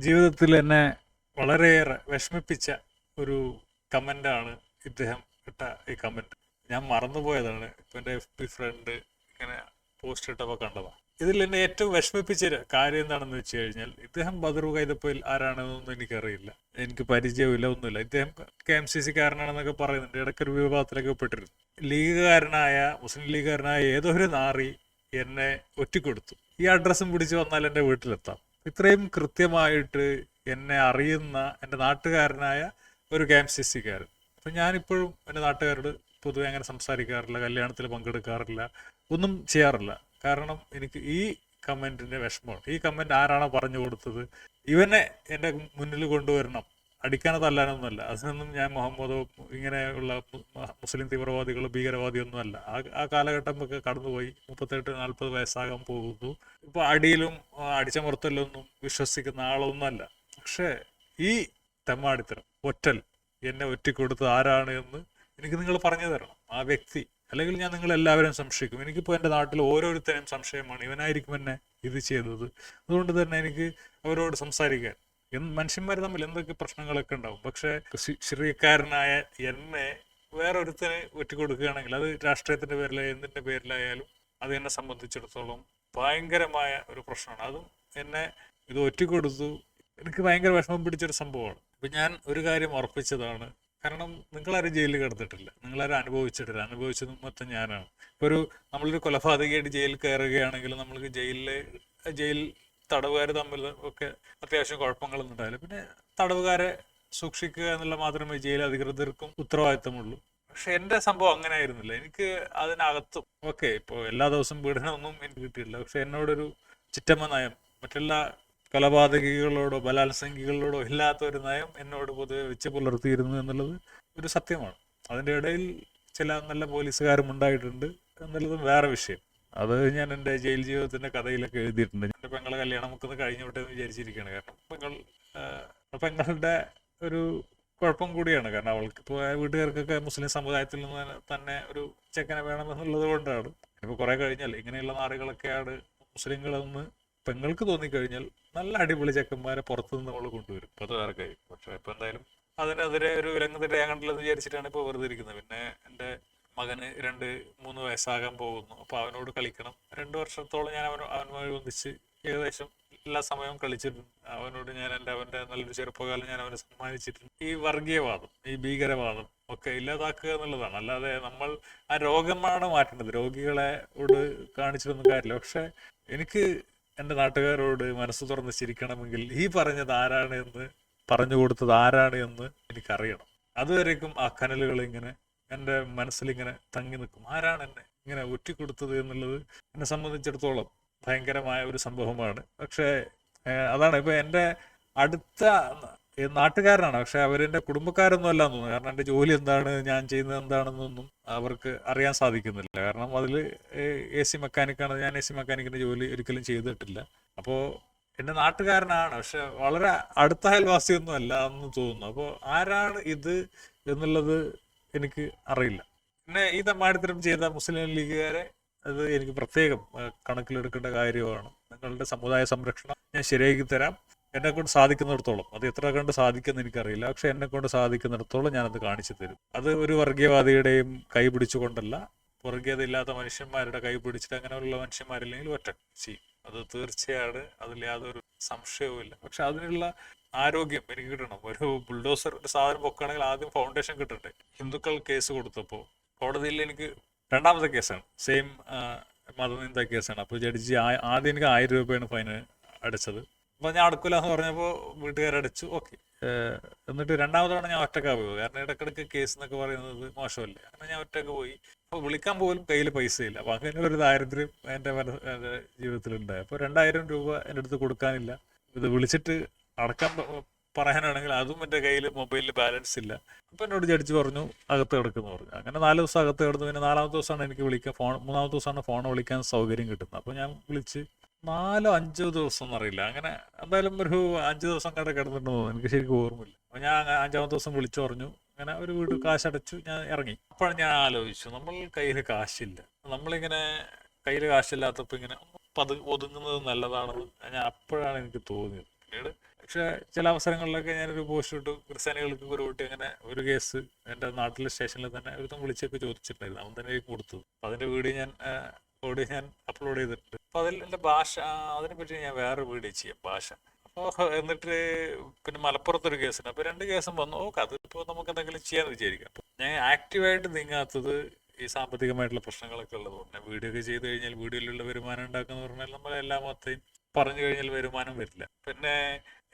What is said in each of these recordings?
ജീവിതത്തിൽ എന്നെ വളരെയേറെ വിഷമിപ്പിച്ച ഒരു കമൻ്റാണ് ഇദ്ദേഹം ഇട്ട ഈ കമൻറ്റ്. ഞാൻ മറന്നുപോയതാണ്. ഇപ്പം എൻ്റെ FB ഫ്രണ്ട് ഇങ്ങനെ പോസ്റ്റ് ഇട്ടപ്പോൾ കണ്ടതാണ്. ഇതിൽ എന്നെ ഏറ്റവും വിഷമിപ്പിച്ച ഒരു കാര്യം എന്താണെന്ന് വെച്ച് കഴിഞ്ഞാൽ, ഇദ്ദേഹം ബദറു കൈതപ്പൊയിൽ ആരാണെന്നൊന്നും എനിക്കറിയില്ല, എനിക്ക് പരിചയമില്ല, ഒന്നുമില്ല. ഇദ്ദേഹം KMCC കാരനാണെന്നൊക്കെ പറയുന്നുണ്ട്. ഇടയ്ക്കൊരു വിവാദത്തിലൊക്കെ പെട്ടിരുന്നു. ലീഗുകാരനായ മുസ്ലിം ലീഗുകാരനായ ഏതോ ഒരു നാറി എന്നെ ഒറ്റിക്കൊടുത്തു. ഈ അഡ്രസ്സും പിടിച്ച് വന്നാൽ എൻ്റെ വീട്ടിലെത്താം. ഇത്രയും കൃത്യമായിട്ട് എന്നെ അറിയുന്ന എൻ്റെ നാട്ടുകാരനായ ഒരു KMCC കാരൻ. അപ്പം ഞാനിപ്പോഴും എൻ്റെ നാട്ടുകാരോട് പൊതുവെ അങ്ങനെ സംസാരിക്കാറില്ല, കല്യാണത്തിൽ പങ്കെടുക്കാറില്ല, ഒന്നും ചെയ്യാറില്ല. കാരണം എനിക്ക് ഈ കമൻറ്റിൻ്റെ വിഷമമാണ്. ഈ കമൻറ്റ് ആരാണോ പറഞ്ഞു കൊടുത്തത്, ഇവനെ എൻ്റെ മുന്നിൽ കൊണ്ടുവരണം. അടിക്കാനോ തല്ലാനൊന്നുമല്ല. അതിനൊന്നും ഞാൻ മുഹമ്മദോ ഇങ്ങനെയുള്ള മുസ്ലിം തീവ്രവാദികളോ ഭീകരവാദിയൊന്നും അല്ല. ആ കാലഘട്ടം ഒക്കെ കടന്നുപോയി. 38-40 വയസ്സാകാൻ പോകുന്നു. ഇപ്പോൾ അടിയിലും അടിച്ചമർത്തലൊന്നും വിശ്വസിക്കുന്ന ആളൊന്നുമല്ല. പക്ഷേ ഈ തെമ്മാടിത്തരം, ഒറ്റൽ, എന്നെ ഒറ്റിക്കൊടുത്തത് ആരാണ് എന്ന് എനിക്ക് നിങ്ങൾ പറഞ്ഞു തരണം. ആ വ്യക്തി, അല്ലെങ്കിൽ ഞാൻ നിങ്ങളെല്ലാവരും സംശയിക്കും. എനിക്കിപ്പോൾ എൻ്റെ നാട്ടിൽ ഓരോരുത്തരെയും സംശയമാണ്, ഇവനായിരിക്കും എന്നെ ഇത് ചെയ്തത്. അതുകൊണ്ട് തന്നെ എനിക്ക് അവരോട് സംസാരിക്കാൻ, മനുഷ്യന്മാർ തമ്മിൽ എന്തൊക്കെ പ്രശ്നങ്ങളൊക്കെ ഉണ്ടാവും. പക്ഷേ ശരീരക്കാരനായ എന്നെ വേറൊരുത്തനെ ഒറ്റിക്കൊടുക്കുകയാണെങ്കിൽ, അത് രാഷ്ട്രീയത്തിൻ്റെ പേരിലായാലും എന്തിൻ്റെ പേരിലായാലും, അത് എന്നെ സംബന്ധിച്ചിടത്തോളം ഭയങ്കരമായ ഒരു പ്രശ്നമാണ്. അതും എന്നെ ഇത് ഒറ്റിക്കൊടുത്തു. എനിക്ക് ഭയങ്കര വിഷമം പിടിച്ചൊരു സംഭവമാണ്. ഇപ്പം ഞാൻ ഒരു കാര്യം ഉറപ്പിച്ചതാണ്. കാരണം നിങ്ങളാരും ജയിലിൽ കിടന്നിട്ടില്ല, നിങ്ങളാരും അനുഭവിച്ചിട്ടില്ല. അനുഭവിച്ചത് മൊത്തം ഞാനാണ്. ഇപ്പോൾ നമ്മളൊരു കൊലപാതകമായിട്ട് ജയിലിൽ കയറുകയാണെങ്കിൽ നമ്മൾക്ക് ജയിൽ തടവുകാർ തമ്മിൽ ഒക്കെ അത്യാവശ്യം കുഴപ്പങ്ങളൊന്നും ഉണ്ടാവില്ല. പിന്നെ തടവുകാരെ സൂക്ഷിക്കുക എന്നുള്ള മാത്രമേ ജയിൽ അധികൃതർക്കും ഉത്തരവാദിത്തമുള്ളൂ. പക്ഷെ എൻ്റെ സംഭവം അങ്ങനെ ആയിരുന്നില്ല. എനിക്ക് അതിനകത്തും ഇപ്പോൾ എല്ലാ ദിവസവും പീഡനമൊന്നും എനിക്ക് കിട്ടിയില്ല. പക്ഷെ എന്നോടൊരു ചിറ്റമ്മ നയം, മറ്റെല്ലാ കൊലപാതകികളോടോ ബലാത്സംഗികളോടോ ഇല്ലാത്ത ഒരു നയം എന്നോട് പൊതുവെ വെച്ച് പുലർത്തിയിരുന്നു എന്നുള്ളത് ഒരു സത്യമാണ്. അതിൻ്റെ ഇടയിൽ ചില നല്ല പോലീസുകാരും ഉണ്ടായിട്ടുണ്ട് എന്നുള്ളതും വേറെ വിഷയം. അത് ഞാൻ എൻ്റെ ജയിൽ ജീവിതത്തിൻ്റെ കഥയിലൊക്കെ എഴുതിയിട്ടുണ്ട്. എൻ്റെ പെങ്ങളെ കല്യാണമൊക്കെ ഒന്ന് കഴിഞ്ഞു വിട്ടെന്ന് വിചാരിച്ചിരിക്കുകയാണ്. കാരണം പെങ്ങളുടെ ഒരു കുഴപ്പം കൂടിയാണ്. കാരണം അവൾക്ക് ഇപ്പോൾ വീട്ടുകാർക്കൊക്കെ മുസ്ലിം സമുദായത്തിൽ നിന്ന് തന്നെ ഒരു ചെക്കനെ വേണമെന്നുള്ളത് കൊണ്ടാണ്. ഇപ്പോൾ കുറേ കഴിഞ്ഞാൽ ഇങ്ങനെയുള്ള നാടുകളൊക്കെയാണ് മുസ്ലിങ്ങളെന്ന് പെങ്ങൾക്ക് തോന്നിക്കഴിഞ്ഞാൽ നല്ല അടിപൊളി ചെക്കന്മാരെ പുറത്തുനിന്ന് നമ്മൾ കൊണ്ടുവരും. ഇപ്പോൾ അത് വേറെ കാര്യം. പക്ഷേ ഇപ്പോൾ എന്തായാലും അതിനെതിരെ ഒരു രംഗത്തിരയാകണ്ടല്ലെന്ന് വിചാരിച്ചിട്ടാണ് ഇപ്പോൾ വെറുതെ ഇരിക്കുന്നത്. പിന്നെ എൻ്റെ മകന് 2-3 വയസ്സാകാൻ പോകുന്നു. അപ്പോൾ അവനോട് കളിക്കണം. 2 വർഷത്തോളം ഞാൻ അവനുമായി ഒന്നിച്ച് ഏകദേശം എല്ലാ സമയവും കളിച്ചിട്ടുണ്ട്. അവനോട് ഞാൻ അവൻ്റെ നല്ലൊരു ചെറുപ്പകാലം ഞാൻ അവന് സമ്മാനിച്ചിട്ടുണ്ട്. ഈ വർഗീയവാദം, ഈ ഭീകരവാദം ഒക്കെ ഇല്ലാതാക്കുക എന്നുള്ളതാണ്. അല്ലാതെ നമ്മൾ ആ രോഗമാണ് മാറ്റേണ്ടത്. രോഗികളോട് കാണിച്ചിട്ടൊന്നും കാര്യമില്ല. പക്ഷെ എനിക്ക് എൻ്റെ നാട്ടുകാരോട് മനസ്സ് തുറന്ന് ചിരിക്കണമെങ്കിൽ ഈ പറഞ്ഞത് ആരാണ് എന്ന്, പറഞ്ഞു കൊടുത്തത് ആരാണ് എന്ന് എനിക്കറിയണം. അതുവരേക്കും ആ കനലുകൾ ഇങ്ങനെ എൻ്റെ മനസ്സിലിങ്ങനെ തങ്ങി നിൽക്കും. ആരാണ് എന്നെ ഇങ്ങനെ ഒറ്റിക്കൊടുത്തത് എന്നുള്ളത് എന്നെ സംബന്ധിച്ചിടത്തോളം ഭയങ്കരമായ ഒരു സംഭവമാണ്. പക്ഷേ അതാണ് ഇപ്പോൾ എൻ്റെ അടുത്ത നാട്ടുകാരനാണ്. പക്ഷെ അവരെൻ്റെ കുടുംബക്കാരൊന്നും അല്ലാന്ന് തോന്നുന്നു. കാരണം എൻ്റെ ജോലി എന്താണ്, ഞാൻ ചെയ്യുന്നത് എന്താണെന്നൊന്നും അവർക്ക് അറിയാൻ സാധിക്കുന്നില്ല. കാരണം അതിൽ AC മെക്കാനിക്കാണ്. ഞാൻ AC മെക്കാനിക്കിൻ്റെ ജോലി ഒരിക്കലും ചെയ്തിട്ടില്ല. അപ്പോൾ എൻ്റെ നാട്ടുകാരനാണ്, പക്ഷെ വളരെ അടുത്ത അയൽവാസിയൊന്നും അല്ല എന്ന് തോന്നുന്നു. അപ്പോൾ ആരാണ് ഇത് എന്നുള്ളത് എനിക്ക് അറിയില്ല. പിന്നെ ഈ തമ്മാടിത്തരം ചെയ്ത മുസ്ലിം ലീഗുകാരെ അത് എനിക്ക് പ്രത്യേകം കണക്കിലെടുക്കേണ്ട കാര്യമാണ്. നിങ്ങളുടെ സമുദായ സംരക്ഷണം ഞാൻ ശരിയാക്കി തരാം, എന്നെ കൊണ്ട് സാധിക്കുന്നിടത്തോളം. അത് എത്ര കണ്ട് സാധിക്കുമെന്ന് എനിക്കറിയില്ല. പക്ഷെ എന്നെ കൊണ്ട് സാധിക്കുന്നിടത്തോളം ഞാനത് കാണിച്ചു തരും. അത് ഒരു വർഗീയവാദിയുടെയും കൈ പിടിച്ചുകൊണ്ടല്ല, വർഗീയത ഇല്ലാത്ത മനുഷ്യന്മാരുടെ കൈ പിടിച്ചിട്ട് അങ്ങനെയുള്ള മനുഷ്യന്മാരില്ലെങ്കിൽ ഒറ്റ ചെയ്യും. അത് തീർച്ചയാണ്, അതിൽ യാതൊരു സംശയവുമില്ല. പക്ഷെ അതിനുള്ള ആരോഗ്യം എനിക്ക് കിട്ടണം. ഒരു ബുൾഡോസർ ഒരു സാധനം പൊക്കുകയാണെങ്കിൽ ആദ്യം ഫൗണ്ടേഷൻ കിട്ടട്ടെ. ഹിന്ദുക്കൾ കേസ് കൊടുത്തപ്പോൾ കോടതിയിൽ എനിക്ക് രണ്ടാമത്തെ കേസാണ്, സെയിം മതനിന്ദ കേസാണ്. അപ്പോൾ ജഡ്ജി ആദ്യം എനിക്ക് 1000 രൂപയാണ് ഫൈന് അടച്ചത്. അപ്പോൾ ഞാൻ അടക്കില്ല എന്ന് പറഞ്ഞപ്പോൾ വീട്ടുകാരടച്ചു. ഓക്കെ. എന്നിട്ട് രണ്ടാമതവണ ഞാൻ ഒറ്റക്കാ പോയി. കാരണം ഇടക്കിടക്ക് കേസ് എന്നൊക്കെ പറയുന്നത് മോശമല്ലേ. അങ്ങനെ ഞാൻ ഒറ്റക്ക് പോയി. അപ്പോൾ വിളിക്കാൻ പോലും കയ്യിൽ പൈസയില്ല. അപ്പോൾ അങ്ങനെ ഒരു ദാരിദ്ര്യം എൻ്റെ ജീവിതത്തിലുണ്ടായി. അപ്പോൾ 2000 രൂപ എൻ്റെ അടുത്ത് കൊടുക്കാനില്ല. ഇത് വിളിച്ചിട്ട് അടക്കാൻ പറയാനാണെങ്കിൽ അതും എൻ്റെ കയ്യിൽ മൊബൈലിൽ ബാലൻസ് ഇല്ല. അപ്പോൾ എന്നോട് ജഡ്ജി പറഞ്ഞു അകത്ത് കിടക്കുന്നു പറഞ്ഞു. അങ്ങനെ 4 ദിവസം അകത്ത് കിടന്നു. പിന്നെ 4-ാമത്തെ ദിവസമാണ് എനിക്ക് വിളിക്കാൻ മൂന്നാമത്തെ ദിവസമാണ് ഫോൺ വിളിക്കാൻ സൗകര്യം കിട്ടുന്നത്. അപ്പോൾ ഞാൻ വിളിച്ച് 4-5 ദിവസം എന്നറിയില്ല, അങ്ങനെ എന്തായാലും ഒരു 5 ദിവസം കണ്ട് കിടന്നിട്ടുണ്ടോ എനിക്ക് ശരിക്കും ഓർമ്മയില്ല. അപ്പോൾ ഞാൻ 5-ാമത്തെ ദിവസം വിളിച്ചു പറഞ്ഞു അങ്ങനെ ഒരു വീട് കാശടച്ചു, ഞാൻ ഇറങ്ങി. അപ്പോഴാണ് ഞാൻ ആലോചിച്ചു, നമ്മൾ കയ്യിൽ കാശില്ല. നമ്മളിങ്ങനെ കയ്യിൽ കാശില്ലാത്തപ്പോൾ ഇങ്ങനെ ഒതുങ്ങുന്നത് നല്ലതാണെന്ന് അപ്പോഴാണ് എനിക്ക് തോന്നിയത്. പിന്നീട് പക്ഷെ ചില അവസരങ്ങളിലൊക്കെ ഞാനൊരു പോസ്റ്റ് ഇട്ടു, ക്രിസ്ത്യാനികൾക്ക് ഒരു കുട്ടി അങ്ങനെ ഒരു കേസ് എൻ്റെ നാട്ടിലെ സ്റ്റേഷനിൽ തന്നെ ഒരുത്തം വിളിച്ചൊക്കെ ചോദിച്ചിട്ടുണ്ടായിരുന്നു, അവൻ തന്നെ കൊടുത്തത്. അപ്പം അതിൻ്റെ ഓഡിയോ ഞാൻ അപ്ലോഡ് ചെയ്തിട്ടുണ്ട്. അപ്പോൾ അതിൽ എൻ്റെ ഭാഷ, അതിനെപ്പറ്റി ഞാൻ വേറെ വീഡിയോ ചെയ്യാം, ഭാഷ. അപ്പോൾ എന്നിട്ട് പിന്നെ മലപ്പുറത്തൊരു കേസുണ്ട്. അപ്പോൾ 2 കേസും വന്നു. ഓക്കെ, അതിപ്പോൾ നമുക്ക് എന്തെങ്കിലും ചെയ്യാമെന്ന് വിചാരിക്കാം. അപ്പോൾ ഞാൻ ആക്റ്റീവായിട്ട് നീങ്ങാത്തത് ഈ സാമ്പത്തികമായിട്ടുള്ള പ്രശ്നങ്ങളൊക്കെ ഉള്ളതുകൊണ്ട്. വീഡിയോ ഒക്കെ ചെയ്ത് കഴിഞ്ഞാൽ വീഡിയോയിലുള്ള വരുമാനം ഉണ്ടാക്കുന്ന പറഞ്ഞാൽ നമ്മൾ എല്ലാ മൊത്തയും പറഞ്ഞു കഴിഞ്ഞാൽ വരുമാനം വരില്ല. പിന്നെ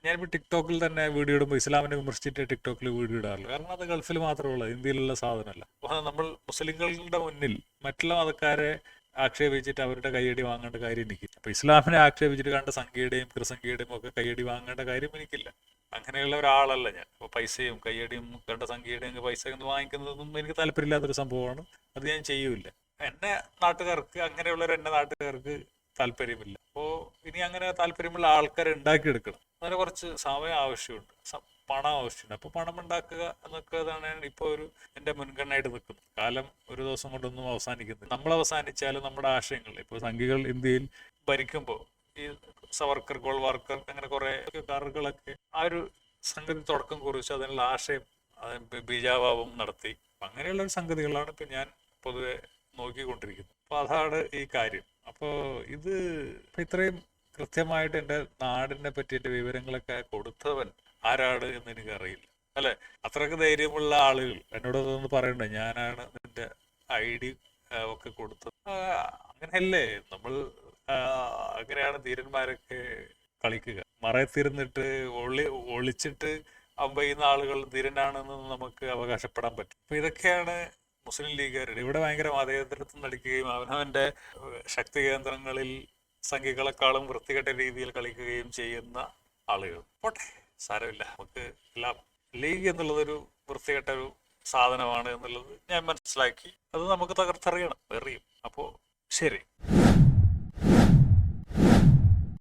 ഞാനിപ്പോൾ ടിക്ടോക്കിൽ തന്നെ വീഡിയോ ഇടുമ്പോൾ ഇസ്ലാമിനെ വിമർശിച്ചിട്ട് ടിക്ടോക്കിൽ വീഡിയോ ഇടാറില്ല. കാരണം അത് ഗൾഫിൽ മാത്രമേ ഉള്ളൂ, ഇന്ത്യയിലുള്ള സാധനമല്ല. അപ്പോൾ നമ്മൾ മുസ്ലിങ്ങളുടെ മുന്നിൽ മറ്റുള്ള മതക്കാരെ ആക്ഷേപിച്ചിട്ട് അവരുടെ കൈയടി വാങ്ങേണ്ട കാര്യം എനിക്കില്ല. അപ്പോൾ ഇസ്ലാമിനെ ആക്ഷേപിച്ചിട്ട് കണ്ട സംഖ്യയുടെയും ക്രിസംഖ്യയുടെയും ഒക്കെ കൈയടി വാങ്ങേണ്ട കാര്യം എനിക്കില്ല. അങ്ങനെയുള്ള ഒരാളല്ല ഞാൻ. അപ്പോൾ പൈസയും കയ്യടിയും കണ്ട സംഖ്യയുടെയും പൈസ ഒന്നും വാങ്ങിക്കുന്നതൊന്നും എനിക്ക് താല്പര്യമില്ലാത്തൊരു സംഭവമാണ്. അത് ഞാൻ ചെയ്യൂല. എന്നെ നാട്ടുകാർക്ക്, അങ്ങനെയുള്ളവർ എന്നെ നാട്ടുകാർക്ക് താല്പര്യമില്ല. അപ്പോൾ ഇനി അങ്ങനെ താല്പര്യമുള്ള ആൾക്കാരെ ഉണ്ടാക്കിയെടുക്കണം. അതിന് കുറച്ച് സമയം ആവശ്യമുണ്ട്, പണം ആവശ്യമുണ്ട്. അപ്പോൾ പണം ഉണ്ടാക്കുക എന്നൊക്കെ അതാണ് ഇപ്പോൾ എൻ്റെ മുൻഗണനയായിട്ട് നിൽക്കുന്നത്. കാലം ഒരു ദിവസം കൊണ്ടൊന്നും അവസാനിക്കുന്നില്ല. നമ്മൾ അവസാനിച്ചാലും നമ്മുടെ ആശയങ്ങൾ, ഇപ്പോൾ സംഘികൾ ഇന്ത്യയിൽ ഭരിക്കുമ്പോൾ ഈ സവർക്കർ, ഗോൾവാർക്കർ, അങ്ങനെ കുറേ കാറുകളൊക്കെ ആ ഒരു സംഗതി തുടക്കം കുറിച്ച് അതിനുള്ള ആശയം ബീജാഭാവം നടത്തി. അങ്ങനെയുള്ള ഒരു സംഗതികളാണ് ഇപ്പം ഞാൻ പൊതുവെ നോക്കിക്കൊണ്ടിരിക്കുന്നത്. അപ്പോൾ അതാണ് ഈ കാര്യം. അപ്പോൾ ഇത് ഇത്രയും കൃത്യമായിട്ട് എൻ്റെ നാടിനെ പറ്റി എൻ്റെ വിവരങ്ങളൊക്കെ കൊടുത്തവൻ ആരാണ് എന്ന് എനിക്കറിയില്ല, അല്ലെ? അത്രയ്ക്ക് ധൈര്യമുള്ള ആളുകൾ എന്നോട് അതൊന്ന് പറയണ്ടേ, ഞാനാണ് നിന്റെ ID ഒക്കെ കൊടുത്തത്. അങ്ങനെയല്ലേ നമ്മൾ, അങ്ങനെയാണ് ധീരന്മാരൊക്കെ കളിക്കുക. മറയത്തിരുന്നിട്ട് ഒളിച്ചിട്ട് അമ്പയുന്ന ആളുകൾ ധീരനാണെന്ന് നമുക്ക് അവകാശപ്പെടാൻ പറ്റും. അപ്പൊ ഇതൊക്കെയാണ് മുസ്ലിം ലീഗുകാരുടെ. ഇവിടെ ഭയങ്കര മതേതരത്വം നടിക്കുകയും അവനവന്റെ ശക്തി കേന്ദ്രങ്ങളിൽ സംഖ്യകളെക്കാളും വൃത്തികെട്ട രീതിയിൽ കളിക്കുകയും ചെയ്യുന്ന ആളുകൾ. പോട്ടെ, സാരമില്ല. നമുക്ക് എല്ലാം ലീഗ് എന്നുള്ളതൊരു വൃത്തികെട്ട ഒരു സാധനമാണ് എന്നുള്ളത് ഞാൻ മനസ്സിലാക്കി. അത് നമുക്ക് തകർത്തെറിയണം, എറിയും. അപ്പോൾ ശരി.